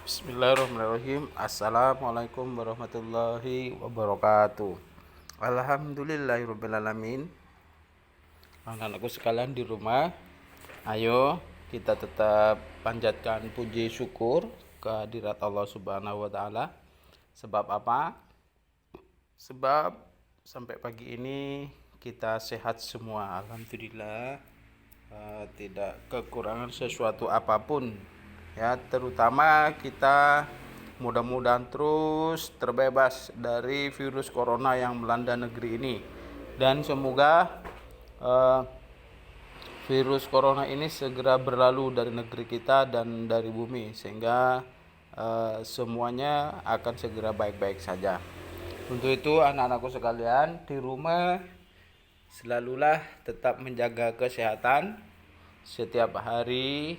Bismillahirrahmanirrahim. Assalamualaikum warahmatullahi wabarakatuh. Alhamdulillahirrahmanirrahim. Anak-anakku sekalian di rumah, ayo kita tetap panjatkan puji syukur kehadirat Allah Subhanahu wa taala. Sebab apa? Sebab sampai pagi ini kita sehat semua, alhamdulillah. Tidak kekurangan sesuatu apapun, ya, terutama kita mudah-mudahan terus terbebas dari virus corona yang melanda negeri ini, dan semoga virus corona ini segera berlalu dari negeri kita dan dari bumi, sehingga semuanya akan segera baik-baik saja. Untuk itu anak-anakku sekalian di rumah selalulah tetap menjaga kesehatan setiap hari.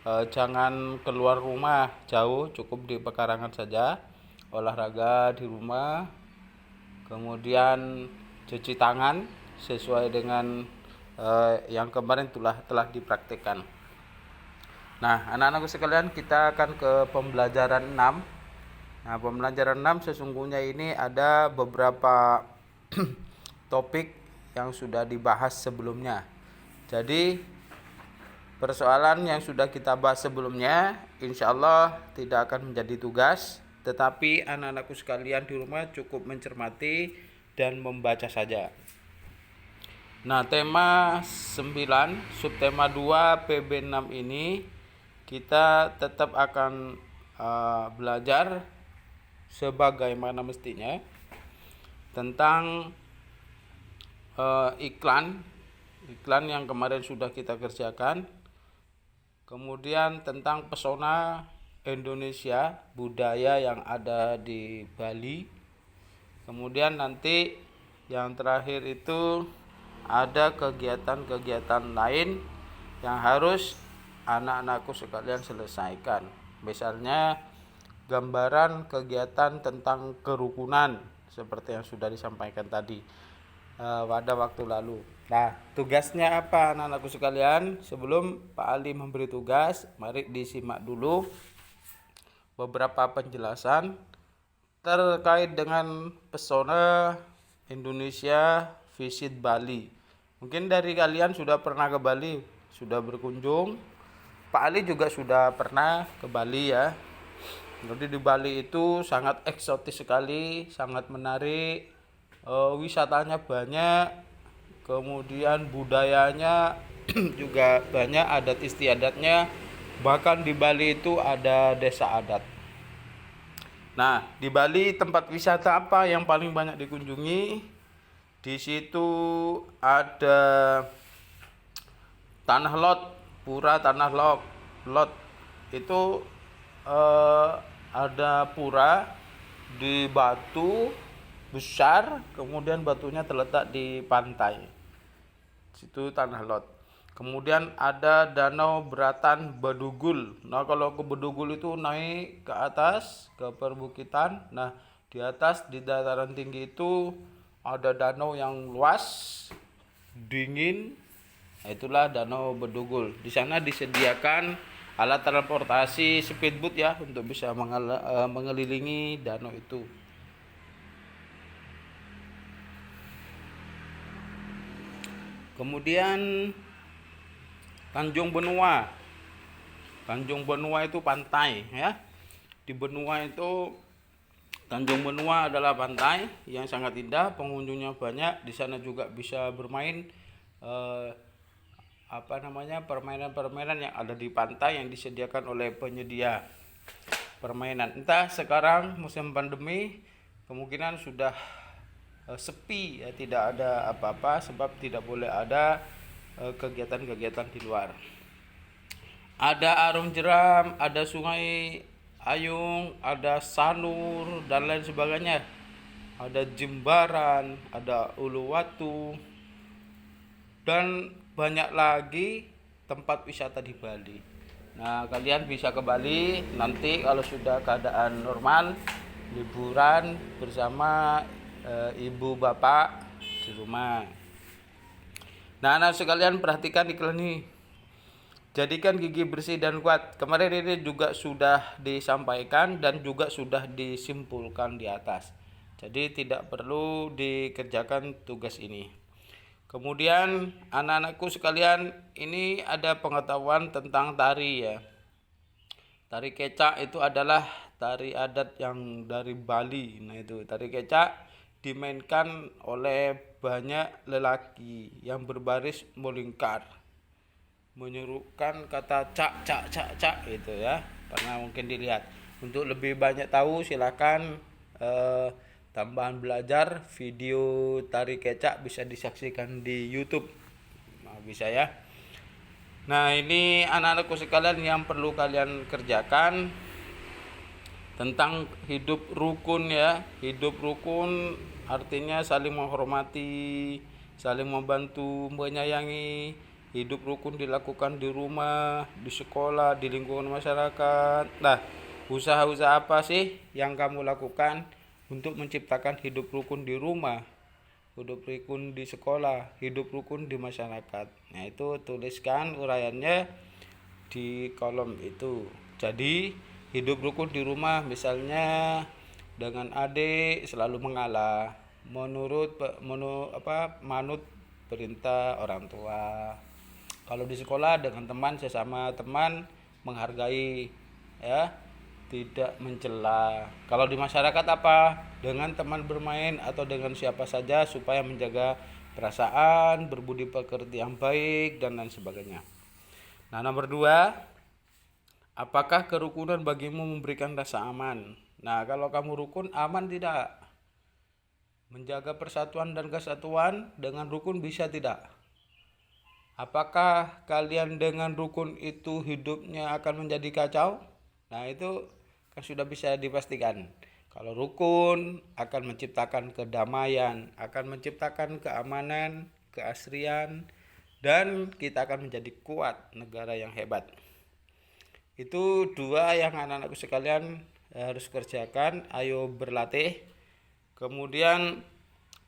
Jangan keluar rumah jauh, cukup di pekarangan saja. Olahraga di rumah, kemudian cuci tangan sesuai dengan yang kemarin telah dipraktikkan. Nah, anak-anakku sekalian, kita akan ke pembelajaran 6. Nah, pembelajaran 6 sesungguhnya ini ada beberapa topik yang sudah dibahas sebelumnya. Jadi persoalan yang sudah kita bahas sebelumnya insya Allah tidak akan menjadi tugas, tetapi anak-anakku sekalian di rumah cukup mencermati dan membaca saja. Nah, tema 9 subtema 2 PB6 ini kita tetap akan belajar sebagaimana mestinya tentang iklan yang kemarin sudah kita kerjakan. Kemudian tentang pesona Indonesia, budaya yang ada di Bali. Kemudian nanti yang terakhir itu ada kegiatan-kegiatan lain yang harus anak-anakku sekalian selesaikan. Misalnya gambaran kegiatan tentang kerukunan seperti yang sudah disampaikan tadi pada waktu lalu. Nah, tugasnya apa anak-anakku sekalian? Sebelum Pak Ali memberi tugas, mari disimak dulu beberapa penjelasan terkait dengan pesona Indonesia visit Bali. Mungkin dari kalian sudah pernah ke Bali, sudah berkunjung. Pak Ali juga sudah pernah ke Bali, ya. Jadi di Bali itu sangat eksotis sekali, sangat menarik. Wisatanya banyak, kemudian budayanya juga banyak, adat istiadatnya. Bahkan di Bali itu ada desa adat. Nah, di Bali tempat wisata apa yang paling banyak dikunjungi? Di situ ada Tanah Lot, Pura Tanah Lot. Itu ada pura di batu besar, kemudian batunya terletak di pantai. Situ Tanah Lot. Kemudian ada Danau Beratan Bedugul. Nah, kalau ke Bedugul itu naik ke atas ke perbukitan. Nah, di atas di dataran tinggi itu ada danau yang luas, dingin. Nah, itulah Danau Bedugul. Di sana disediakan alat transportasi speedboat, ya, untuk bisa mengelilingi danau itu. Kemudian Tanjung Benua. Tanjung Benua itu pantai, ya. Di Benua itu Tanjung Benua adalah pantai yang sangat indah, pengunjungnya banyak. Di sana juga bisa bermain permainan-permainan yang ada di pantai yang disediakan oleh penyedia permainan. Entah sekarang musim pandemi kemungkinan sudah sepi, ya, tidak ada apa-apa sebab tidak boleh ada kegiatan-kegiatan di luar. Ada Arung Jeram, ada Sungai Ayung, ada Sanur dan lain sebagainya. Ada Jembaran, ada Uluwatu dan banyak lagi tempat wisata di Bali. Nah, kalian bisa ke Bali nanti kalau sudah keadaan normal, liburan bersama ibu bapak di rumah. Nah, anak sekalian perhatikan iklan ini. Jadikan gigi bersih dan kuat. Kemarin ini juga sudah disampaikan dan juga sudah disimpulkan di atas. Jadi tidak perlu dikerjakan tugas ini. Kemudian anak-anakku sekalian, ini ada pengetahuan tentang tari ya. Tari kecak itu adalah tari adat yang dari Bali. Nah itu tari kecak dimainkan oleh banyak lelaki yang berbaris melingkar, menyerukan kata cak cak cak cak gitu ya. Pernah mungkin dilihat. Untuk lebih banyak tahu silakan tambahan belajar video tari kecak bisa disaksikan di YouTube. Nah, bisa ya. Nah, ini anak-anakku sekalian yang perlu kalian kerjakan tentang hidup rukun ya. Hidup rukun artinya saling menghormati, saling membantu, menyayangi. Hidup rukun dilakukan di rumah, di sekolah, di lingkungan masyarakat. Nah, usaha-usaha apa sih yang kamu lakukan untuk menciptakan hidup rukun di rumah, hidup rukun di sekolah, hidup rukun di masyarakat? Nah, itu tuliskan uraiannya di kolom itu. Jadi, hidup rukun di rumah misalnya dengan adik selalu mengalah, manut perintah orang tua. Kalau di sekolah dengan teman, sesama teman menghargai ya, tidak mencela. Kalau di masyarakat apa? Dengan teman bermain atau dengan siapa saja supaya menjaga perasaan, berbudi pekerti yang baik dan lain sebagainya. Nah, nomor 2, apakah kerukunan bagimu memberikan rasa aman? Nah, kalau kamu rukun, aman tidak? Menjaga persatuan dan kesatuan dengan rukun bisa tidak? Apakah kalian dengan rukun itu hidupnya akan menjadi kacau? Nah, itu kan sudah bisa dipastikan. Kalau rukun akan menciptakan kedamaian, akan menciptakan keamanan, keasrian, dan kita akan menjadi kuat, negara yang hebat. Itu 2 yang anak-anakku sekalian harus kerjakan. Ayo berlatih. Kemudian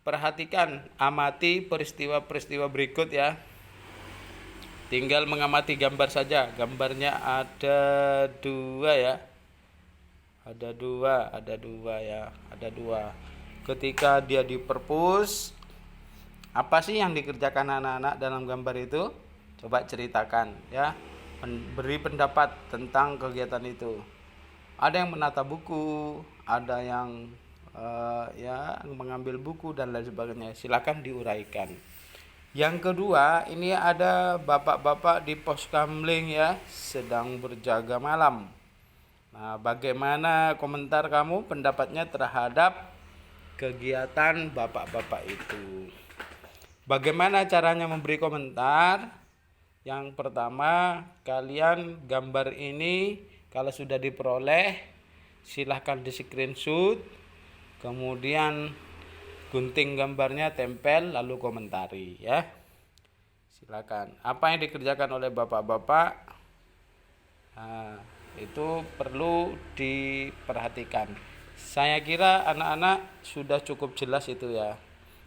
perhatikan, amati peristiwa-peristiwa berikut ya. Tinggal mengamati gambar saja. Gambarnya ada 2 ya. Ada dua ya. Ada 2. Ketika dia di perpus, apa sih yang dikerjakan anak-anak dalam gambar itu? Coba ceritakan ya. Beri pendapat tentang kegiatan itu. Ada yang menata buku, ada yang ya mengambil buku dan lain sebagainya. Silakan diuraikan. Yang kedua, ini ada bapak-bapak di pos kamling ya, sedang berjaga malam. Nah, bagaimana komentar kamu, pendapatnya terhadap kegiatan bapak-bapak itu? Bagaimana caranya memberi komentar? Yang pertama, kalian gambar ini kalau sudah diperoleh, silahkan di screenshot, kemudian gunting gambarnya, tempel, lalu komentari ya. Silakan. Apa yang dikerjakan oleh bapak-bapak, nah, itu perlu diperhatikan. Saya kira anak-anak sudah cukup jelas itu ya.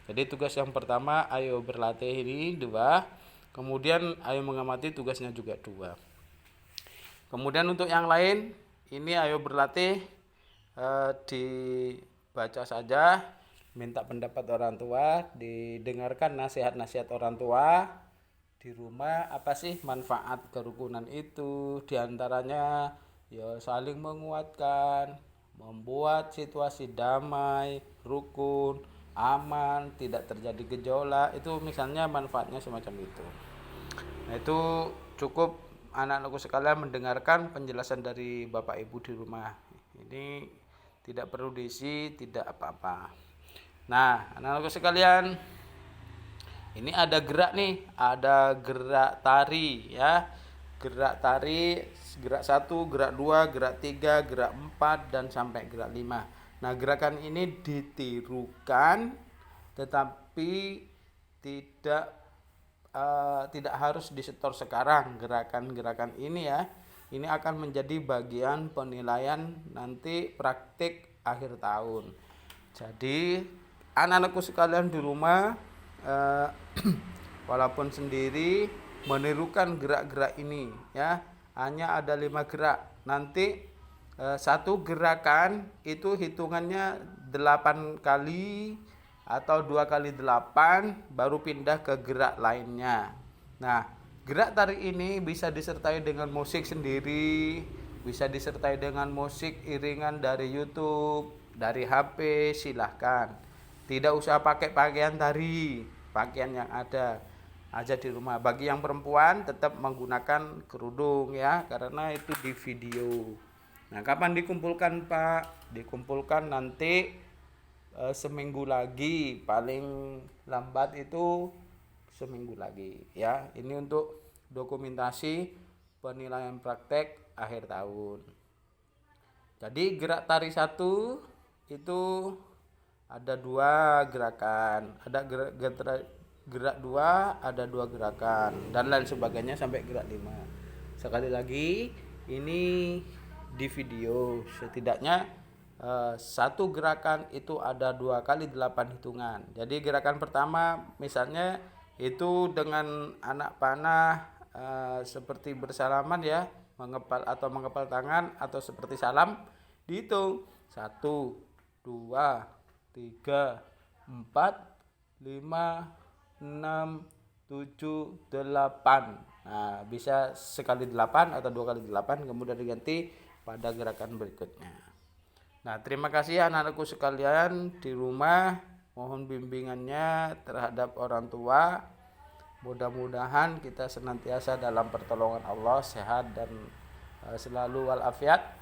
Jadi tugas yang pertama, ayo berlatih ini 2. Kemudian ayo mengamati, tugasnya juga 2. Kemudian untuk yang lain, ini ayo berlatih dibaca saja, minta pendapat orang tua, didengarkan nasihat-nasihat orang tua di rumah. Apa sih manfaat kerukunan itu? Diantaranya ya saling menguatkan, membuat situasi damai, rukun, aman, tidak terjadi gejolak. Itu misalnya manfaatnya semacam itu. Nah, itu cukup anak-anakku sekalian mendengarkan penjelasan dari Bapak Ibu di rumah. Ini tidak perlu diisi, tidak apa-apa. Nah, anak-anakku sekalian, ini ada gerak nih, ada gerak tari ya. Gerak tari, gerak 1, gerak 2, gerak 3, gerak 4 dan sampai gerak 5. Nah, gerakan ini ditirukan tetapi tidak harus disetor sekarang. Gerakan-gerakan ini ya, ini akan menjadi bagian penilaian nanti praktik akhir tahun. Jadi anak-anakku sekalian di rumah, walaupun sendiri menirukan gerak-gerak ini ya. Hanya ada 5 gerak. Nanti satu gerakan itu hitungannya 8 kali atau 2 kali 8 baru pindah ke gerak lainnya. Nah, gerak tarik ini bisa disertai dengan musik sendiri, bisa disertai dengan musik iringan dari YouTube, dari HP, silahkan. Tidak usah pakai pakaian tari, pakaian yang ada aja di rumah. Bagi yang perempuan tetap menggunakan kerudung ya, karena itu di video. Nah, kapan dikumpulkan Pak? Dikumpulkan nanti seminggu lagi, paling lambat itu seminggu lagi ya. Ini untuk dokumentasi penilaian praktek akhir tahun. Jadi gerak tari 1 itu ada 2 gerakan, ada gerak 2, ada 2 gerakan dan lain sebagainya sampai gerak 5. Sekali lagi ini di video, setidaknya satu gerakan itu ada 2 kali 8 hitungan. Jadi gerakan pertama misalnya itu dengan anak panah seperti bersalaman ya, mengepal tangan atau seperti salam, dihitung 1, 2, 3, 4, 5, 6, 7, 8. Nah, bisa sekali 8 atau 2 kali 8 kemudian diganti pada gerakan berikutnya. Nah, terima kasih anak-anakku sekalian di rumah. Mohon bimbingannya terhadap orang tua. Mudah-mudahan kita senantiasa dalam pertolongan Allah, sehat dan selalu walafiat.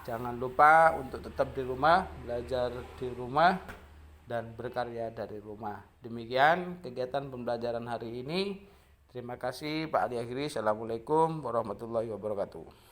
Jangan lupa untuk tetap di rumah, belajar di rumah dan berkarya dari rumah. Demikian kegiatan pembelajaran hari ini. Terima kasih Pak Ali Akhiri. Assalamualaikum warahmatullahi wabarakatuh.